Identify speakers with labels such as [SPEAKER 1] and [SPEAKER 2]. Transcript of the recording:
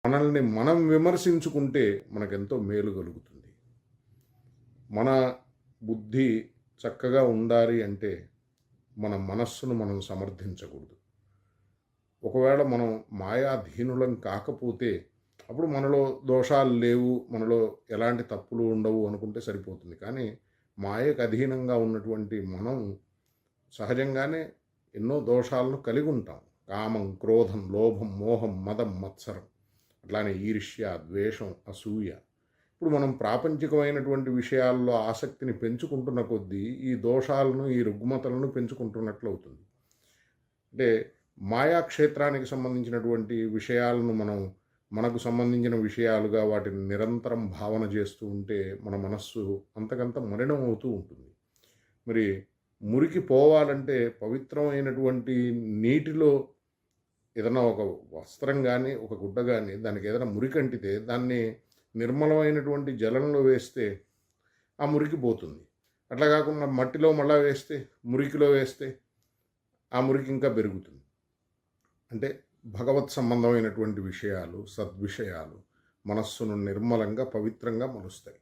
[SPEAKER 1] మనల్ని మనం విమర్శించుకుంటే మనకెంతో మేలు కలుగుతుంది. మన బుద్ధి చక్కగా ఉండాలి అంటే మన మనస్సును మనం సమర్థించకూడదు. ఒకవేళ మనం మాయాధీనులం కాకపోతే అప్పుడు మనలో దోషాలు లేవు, మనలో ఎలాంటి తప్పులు ఉండవు అనుకుంటే సరిపోతుంది. కానీ మాయకు అధీనంగా ఉన్నటువంటి మనం సహజంగానే ఎన్నో దోషాలను కలిగి ఉంటాం. కామం, క్రోధం, లోభం, మోహం, మదం, మత్సరం, అట్లానే ఈర్ష్య, ద్వేషం, అసూయ. ఇప్పుడు మనం ప్రాపంచికమైనటువంటి విషయాల్లో ఆసక్తిని పెంచుకుంటున్న కొద్దీ ఈ దోషాలను, ఈ రుగ్మతలను పెంచుకుంటున్నట్లు అవుతుంది. అంటే మాయాక్షేత్రానికి సంబంధించినటువంటి విషయాలను మనకు సంబంధించిన విషయాలుగా వాటిని నిరంతరం భావన చేస్తూ ఉంటే మన మనస్సు అంతకంత మలినం అవుతూ ఉంటుంది. మరి మురికి పోవాలంటే పవిత్రమైనటువంటి నీటిలో ఏదైనా ఒక వస్త్రం కానీ, ఒక గుడ్డ కానీ దానికి ఏదైనా మురికంటితే దాన్ని నిర్మలమైనటువంటి జలంలో వేస్తే ఆ మురికి పోతుంది. అట్లా కాకుండా మట్టిలో మళ్ళా వేస్తే, మురికిలో వేస్తే ఆ మురికి ఇంకా పెరుగుతుంది. అంటే భగవత్ సంబంధమైనటువంటి విషయాలు, సద్విషయాలు మనస్సును నిర్మలంగా, పవిత్రంగా మలుస్తాయి.